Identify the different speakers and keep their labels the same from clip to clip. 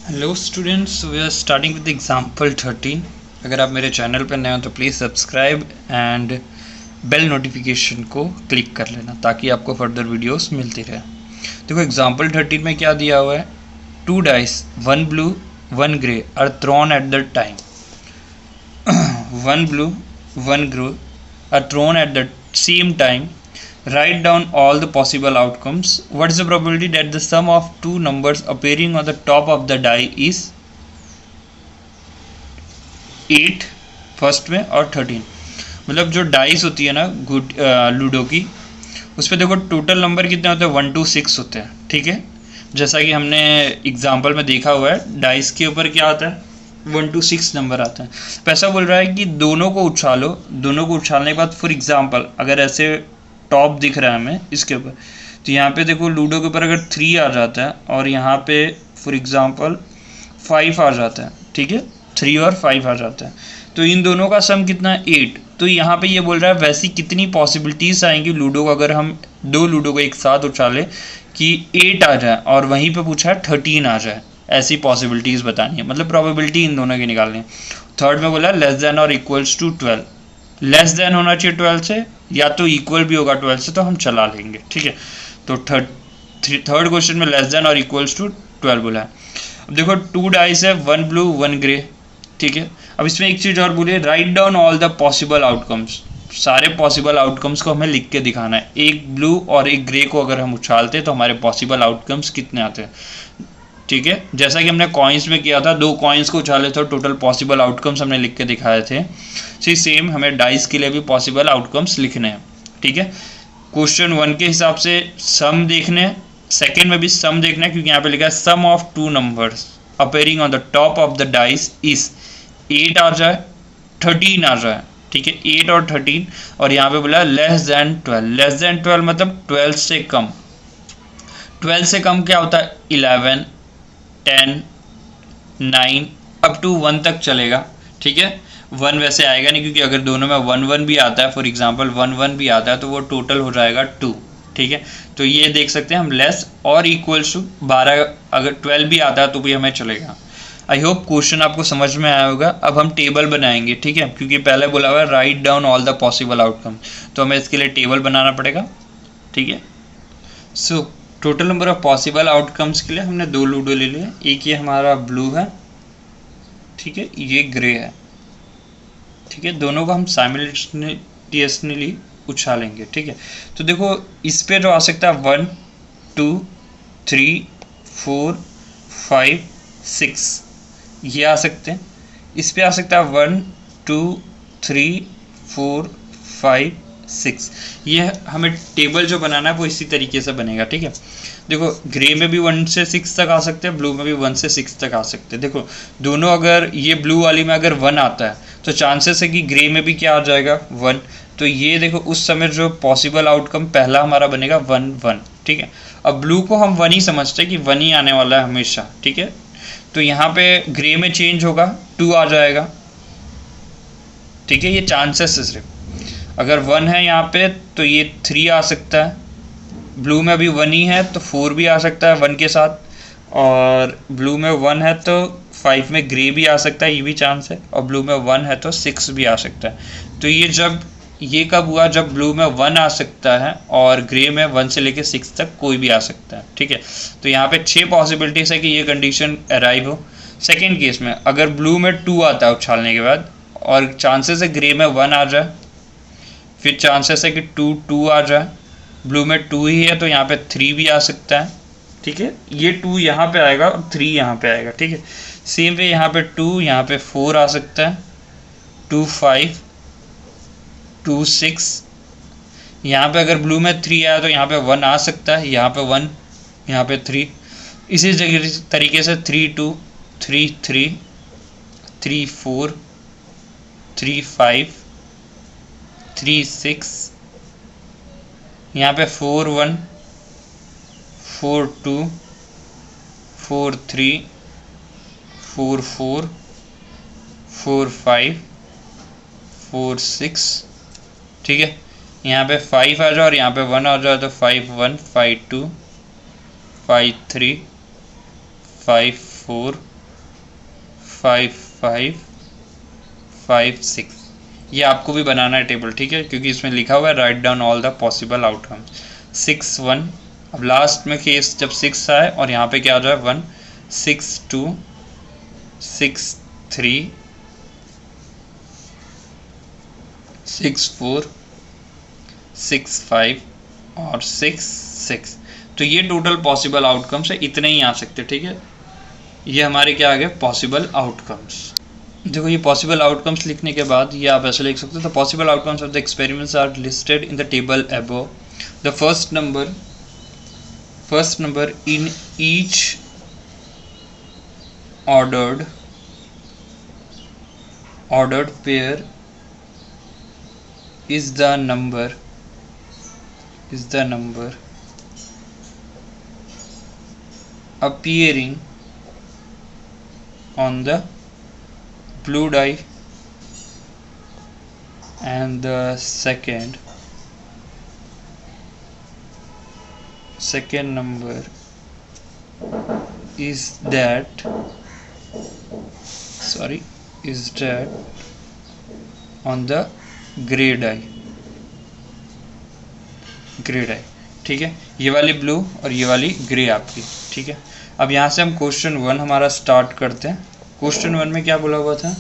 Speaker 1: Hello students, we are starting with example 13। अगर आप मेरे चैनल पर नए हो तो please subscribe and bell notification को क्लिक कर लेना ताकि आपको फर्दर वीडियोस मिलती रहे। देखो एग्जाम्पल 13 में क्या दिया हुआ है, 2 dice, 1 blue 1 grey are thrown at the time. 1 blue 1 grey are thrown at the same time. Write down all the possible outcomes. What is the probability that the sum of two numbers appearing on the top of the die is 8 first में और 13? मतलब जो dice होती है ना ludo की, उस पर देखो टोटल नंबर कितने होते हैं, 1 to 6 होते हैं। ठीक है, जैसा कि हमने एग्जाम्पल में देखा हुआ है, डाइस के ऊपर क्या आता है, 1 to 6 नंबर आता है। तो ऐसा बोल रहा है कि दोनों को उछालो, दोनों को उछालने के बाद फॉर एग्जाम्पल अगर ऐसे टॉप दिख रहा है हमें इसके ऊपर, तो यहाँ पे देखो लूडो के ऊपर अगर 3 आ जाता है और यहाँ पे फॉर एग्जाम्पल 5 आ जाता है। ठीक है, 3 और 5 आ जाता है, तो इन दोनों का सम कितना है, 8। तो यहाँ पे ये बोल रहा है वैसी कितनी पॉसिबिलिटीज आएंगी लूडो को, अगर हम दो लूडो को एक साथ उछाले कि 8 आ जाए, और वहीं पे पूछा है 13 आ जाए, ऐसी पॉसिबिलिटीज बतानी है, मतलब प्रोबेबिलिटी इन दोनों की निकालनी है। थर्ड में बोला लेस देन और इक्वल्स टू 12, लेस देन होना चाहिए 12 से, या तो इक्वल भी होगा 12 से, तो हम चला लेंगे। ठीक है, तो थर्ड क्वेश्चन में लेस देन और इक्वल्स टू 12 बोला है। अब देखो 2 डाइस है, 1 ब्लू 1 ग्रे। ठीक है, अब इसमें एक चीज़ और बोलिए, write down all the possible outcomes. सारे पॉसिबल आउटकम्स को हमें लिख के दिखाना है। एक ब्लू और एक ग्रे को अगर हम उछालते तो हमारे पॉसिबल आउटकम्स कितने आते हैं। ठीक है, जैसा कि हमने कॉइन्स में किया था, 2 कॉइन्स को उछाले थे, टोटल पॉसिबल आउटकम्स हमने लिख के दिखाए थे। सेम हमें डाइस के लिए भी पॉसिबल आउटकम्स लिखने हैं। ठीक है, क्वेश्चन 1 के हिसाब से सम देखने हैं, सेकेंड में भी सम देखना है, क्योंकि यहाँ पे लिखा है sum of 2 numbers appearing on the top of the dice is 8 आ जाए 13 आ जाए। ठीक है, 8 और 13, और यहाँ पे बोला लेस देन 12। लेस देन 12 मतलब 12 से कम। 12 से कम क्या होता है, 11 10 9 अप टू 1 तक चलेगा। ठीक है, 1 वैसे आएगा नहीं, क्योंकि अगर दोनों में 1 1 भी आता है, फॉर एग्जांपल 1 1 भी आता है, तो वो टोटल हो जाएगा 2। ठीक है, तो ये देख सकते हैं हम लेस और इक्वल्स टू 12, अगर 12 भी आता है तो भी हमें चलेगा। आई होप क्वेश्चन आपको समझ में आया होगा। अब हम टेबल बनाएंगे। ठीक है, क्योंकि पहले बोला हुआ है write down all the possible outcome, तो हमें इसके लिए टेबल बनाना पड़ेगा। ठीक है, so total number of possible outcomes के लिए हमने 2 लूडो ले लिए। एक ये हमारा ब्लू है, ठीक है, ये ग्रे है। ठीक है, दोनों को हम साइमल्टेनियसली उछालेंगे। ठीक है, तो देखो इस पे जो आ सकता है 1 2 3 4 5 6, ये आ सकते हैं। इस पे आ सकता है 1 2 3 4 5 6। ये हमें टेबल जो बनाना है वो इसी तरीके से बनेगा। ठीक है, देखो ग्रे में भी 1 से 6 तक आ सकते हैं, ब्लू में भी 1 से 6 तक आ सकते हैं। देखो दोनों, अगर ये ब्लू वाली में अगर 1 आता है तो चांसेस है कि ग्रे में भी क्या आ जाएगा, 1। तो ये देखो उस समय जो पॉसिबल आउटकम पहला हमारा बनेगा 1 1। ठीक है, अब ब्लू को हम 1 ही समझते हैं कि 1 ही आने वाला है हमेशा। ठीक है, तो यहाँ पे ग्रे में चेंज होगा, 2 आ जाएगा। ठीक है, ये चांसेस है सिर्फ, अगर 1 है यहाँ पे तो ये 3 आ सकता है, ब्लू में अभी 1 ही है तो 4 भी आ सकता है 1 के साथ, और ब्लू में 1 है तो 5 में ग्रे भी आ सकता है, ये भी चांस है, और ब्लू में 1 है तो 6 भी आ सकता है। तो ये कब हुआ, जब ब्लू में 1 आ सकता है और ग्रे में 1 से लेकर 6 तक कोई भी आ सकता है। ठीक है, तो यहाँ पे 6 पॉसिबिलिटीज है कि ये कंडीशन अराइव हो। सेकेंड केस में अगर ब्लू में 2 आता है उछालने के बाद, और चांसेस है ग्रे में 1 आ जाए, फिर चांसेस है कि 2 2 आ जाए, ब्लू में 2 ही है तो यहाँ पे 3 भी आ सकता है। ठीक है, ये 2 यहाँ पे आएगा और 3 यहाँ पे आएगा। ठीक है, सेम वे यहाँ पे 2, यहाँ पे 4 आ सकता है, 2 5 2 6। यहाँ पे अगर ब्लू में 3 आया तो यहाँ पे 1 आ सकता है, यहाँ पे 1, यहाँ पे 3। इसी तरीके से 3 2 3 3 3 4 3 5 3 6, यहाँ पे 4 1 4 2 4 3 4 4 4 5 4 6। ठीक है, यहाँ पे 5 आ जाए और यहाँ पे 1 आ जाए तो 5 1 5 2 5 3 5 4 5 5 5 6। ये आपको भी बनाना है टेबल, ठीक है, क्योंकि इसमें लिखा हुआ है write down all the possible outcome. 6 1, अब लास्ट में केस जब 6 आए और यहाँ पे क्या आ जाए 1, 6 2 6 3 6 4 6 5 और 6 6। तो ये टोटल पॉसिबल आउटकम्स है, इतने ही आ सकते, ठीक है। ये हमारे क्या आ गए पॉसिबल आउटकम्स। देखो ये पॉसिबल आउटकम्स लिखने के बाद ये आप ऐसे लिख सकते हो, the possible outcomes of the experiments are listed in the table above. The first number in each ordered pair is the number appearing on the blue die, and the second number is that on the gray die, ठीक है। ये वाली blue और ये वाली grey आपकी, ठीक है। अब यहाँ से हम क्वेश्चन 1 हमारा स्टार्ट करते हैं। क्वेश्चन 1 में क्या बोला हुआ था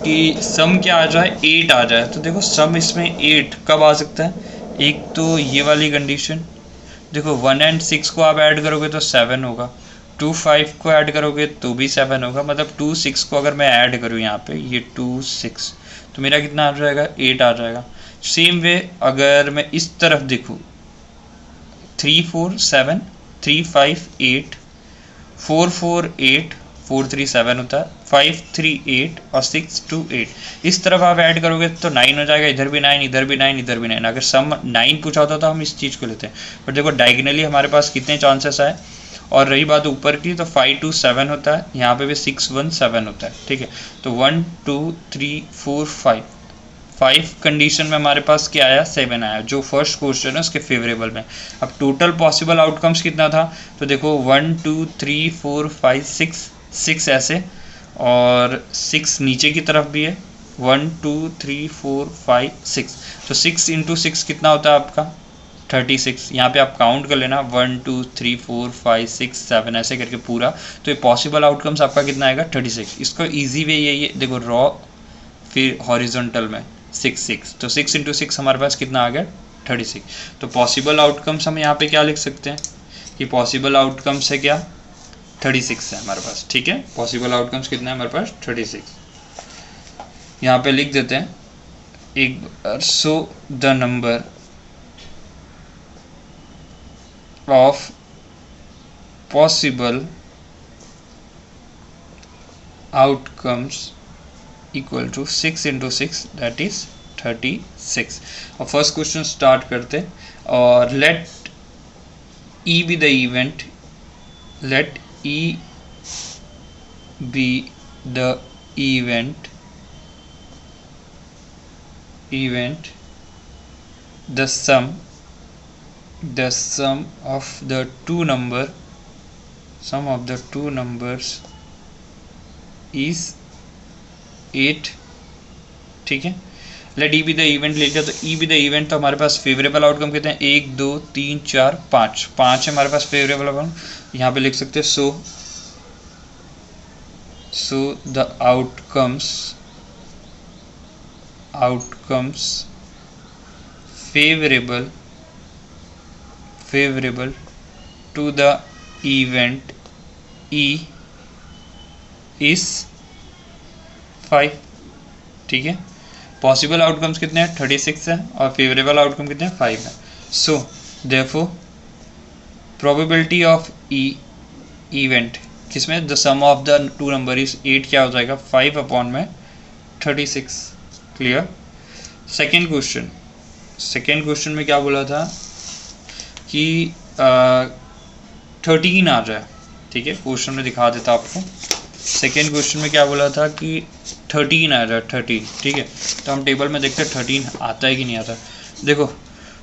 Speaker 1: कि सम क्या आ जाए 8 आ जाए। तो देखो सम इसमें 8 कब आ सकता है, एक तो ये वाली कंडीशन, देखो 1 और 6 को आप ऐड करोगे तो 7 होगा, 2 5 को ऐड करोगे तो भी 7 होगा, मतलब 2 6 को अगर मैं ऐड करूँ यहाँ पे ये 2 6 तो मेरा कितना आ जाएगा 8 आ जाएगा। सेम वे अगर मैं इस तरफ देखूँ 3 4 7 3 5 8 4 4 8 4 3 7 होता है, 5 3 8 और 6 2 8। इस तरफ आप ऐड करोगे तो 9 हो जाएगा, इधर भी 9 इधर भी 9 इधर भी 9। अगर सम 9 पूछा होता तो हम इस चीज़ को लेते हैं, बट देखो डायगनली हमारे पास कितने चांसेस आए। और रही बात ऊपर की तो 5 2 7 होता है, यहाँ पे भी 6 1 7 होता है, ठीक है। तो 1 2 3 4 5 कंडीशन में हमारे पास क्या आया 7 आया, जो फर्स्ट क्वेश्चन है उसके फेवरेबल में। अब टोटल पॉसिबल आउटकम्स कितना था, तो देखो 1 2 3 4 5 6 ऐसे, और 6 नीचे की तरफ भी है 1 2 3 4 5 6। तो 6 इंटू 6 कितना होता है आपका 36। यहाँ पे आप काउंट कर लेना 1 2 3 4 5 6 7 ऐसे करके पूरा। तो ये पॉसिबल आउटकम्स आपका कितना आएगा 36। इसको इजी वे यही है, देखो रॉ फिर हॉरिजॉन्टल में 6 6, तो 6 इंटू 6 हमारे पास कितना आ गया 36। तो पॉसिबल आउटकम्स हम यहाँ पे क्या लिख सकते हैं कि पॉसिबल आउटकम्स है क्या 36 है हमारे पास, ठीक है। पॉसिबल आउटकम्स कितना है हमारे पास 36। यहाँ पे लिख देते हैं एक बार, so the number of possible outcomes equal to 6 into 6 that is 36। और फर्स्ट क्वेश्चन स्टार्ट करते और let E be the event, let E be the event the sum of the two numbers is 8, ठीक है। Let E be the event ले लिया, तो ई be the event तो हमारे पास फेवरेबल आउटकम कितने हैं 1 2 3 4 5 है हमारे पास फेवरेबल आउटकम। यहाँ पे लिख सकते हैं so the outcomes favorable to the event E is 5, ठीक है। पॉसिबल आउटकम्स कितने हैं 36 है और फेवरेबल आउटकम कितने हैं 5 है। So therefore probability of E event किसमें the sum of the two number is 8 क्या हो जाएगा 5 अपॉन में 36। क्लियर। सेकेंड क्वेश्चन में क्या बोला था कि 13 आ जाए, ठीक है। क्वेश्चन में दिखा देता आपको। सेकेंड क्वेश्चन में क्या बोला था कि 13 आ जाए 13, ठीक है। तो हम टेबल में देखते हैं 13 आता है कि नहीं आता। देखो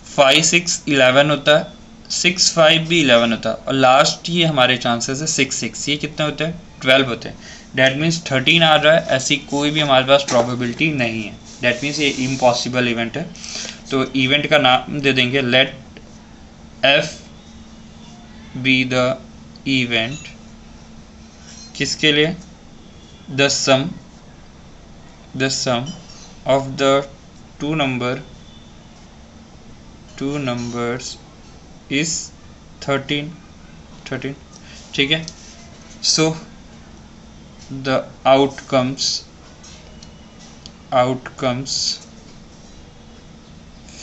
Speaker 1: 5 6 11 होता है, 6 5 भी 11 होता है, और लास्ट ये हमारे चांसेस है 6 6, ये कितने होते हैं 12 होते हैं। डैट मीन्स 13 आ रहा है, ऐसी कोई भी हमारे पास प्रोबेबिलिटी नहीं है। डैट मीन्स ये इम्पॉसिबल इवेंट है। तो इवेंट का नाम दे देंगे let F be the event, किसके लिए? The sum of the two numbers is 13, ठीक है। So the outcomes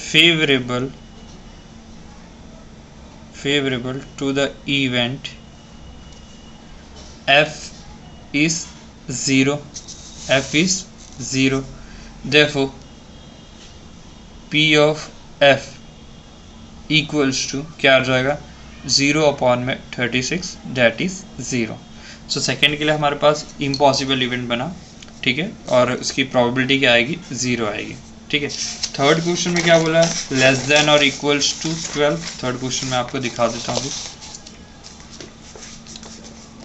Speaker 1: favorable to the event f is 0, therefore p of f equals to क्या आ जाएगा? 0/36, दैट इज 0। सो सेकेंड के लिए हमारे पास इम्पॉसिबल इवेंट बना, ठीक है, और उसकी प्रोबेबिलिटी क्या आएगी? 0 आएगी, ठीक है। थर्ड क्वेश्चन में क्या बोला है? लेस देन और इक्वल्स टू 12। थर्ड क्वेश्चन में आपको दिखा देता हूँ।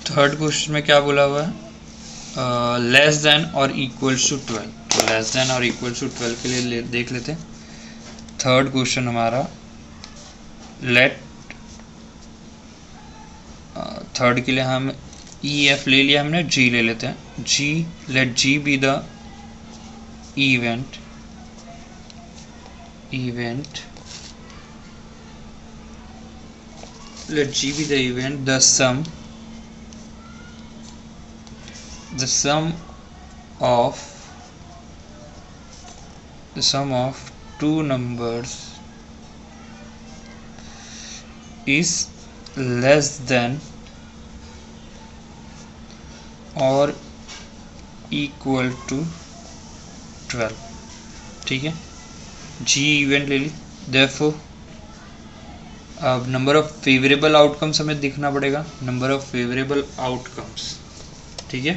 Speaker 1: थर्ड क्वेश्चन में क्या बोला हुआ है? लेस देन और इक्वल्स टू 12। तो लेस देन और इक्वल्स टू 12 के लिए देख लेते हैं। थर्ड क्वेश्चन हमारा लेट थर्ड के लिए हम ई एफ ले लिया हमने, जी ले लेते हैं। G, let G be the event let G be the event, the sum of two numbers is less than or equal to 12, ठीक है। G इवेंट ले ली, therefore अब नंबर ऑफ फेवरेबल आउटकम्स हमें दिखना पड़ेगा, नंबर ऑफ फेवरेबल आउटकम्स, ठीक है।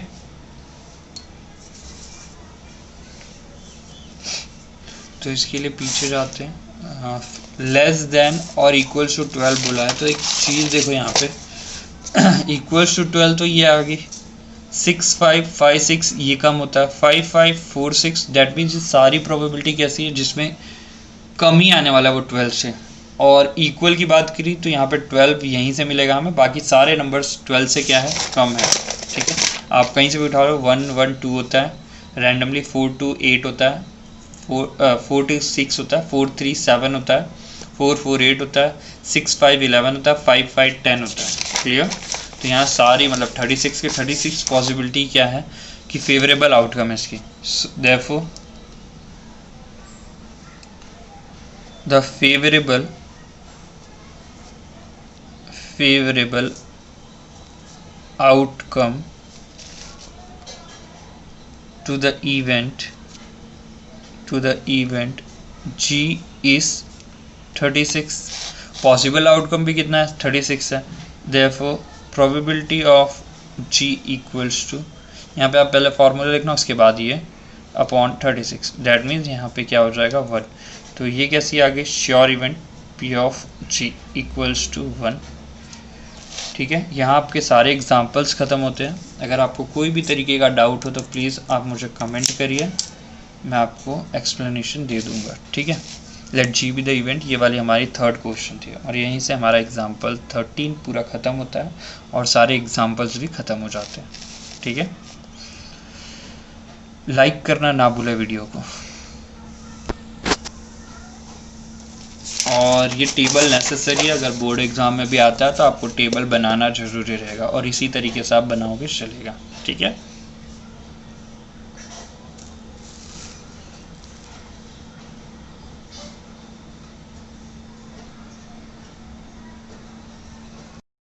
Speaker 1: तो इसके लिए पीछे जाते हैं। हाँ, लेस देन और इक्वल्स टू 12 बोला है, तो एक चीज़ देखो यहाँ पे इक्वल्स टू 12 तो ये आ गई 6 5 5 6, ये कम होता है 5 5 4 6। डैट मीन्स सारी प्रोबेबिलिटी कैसी है जिसमें कम ही आने वाला है वो 12 से। और इक्वल की बात करी तो यहाँ पे 12 यहीं से मिलेगा हमें, बाकी सारे नंबर्स 12 से क्या है? कम है, ठीक है। आप कहीं से भी उठा लो, 1 1 2 होता है, रैंडमली 4 2 8 होता है, 4 2 6 होता है, 4 3 7 होता है, 4 4 8 होता है, 6 5 11 होता है, 5 5 10 होता है, क्लियर। तो यहाँ सारी मतलब 36 के 36 पॉसिबिलिटी क्या है कि फेवरेबल आउटकम है इसकी। Therefore the favourable outcome to the event G is 36। Possible outcome भी कितना है? 36 है। therefore probability of G equals to, यहाँ पे आप पहले फॉर्मूला लिखना, उसके बाद ये अपॉन 36। दैट मीन्स यहाँ पे क्या हो जाएगा? 1। तो ये कैसी आ गई? Sure event P of G equals to 1, ठीक है। यहाँ आपके सारे एग्जाम्पल्स ख़त्म होते हैं। अगर आपको कोई भी तरीके का डाउट हो तो प्लीज़ आप मुझे कमेंट करिए, मैं आपको एक्सप्लेनेशन दे दूँगा, ठीक है। Let G be the event, ये वाली हमारी थर्ड क्वेश्चन थी, और यहीं से हमारा एग्जाम्पल 13 पूरा ख़त्म होता है और सारे एग्जाम्पल्स भी ख़त्म हो जाते हैं, ठीक है। लाइक करना ना भूले वीडियो को, और ये टेबल नेसेसरी है, अगर बोर्ड एग्ज़ाम में भी आता है तो आपको टेबल बनाना ज़रूरी रहेगा, और इसी तरीके से आप बनाओगे चलेगा, ठीक है।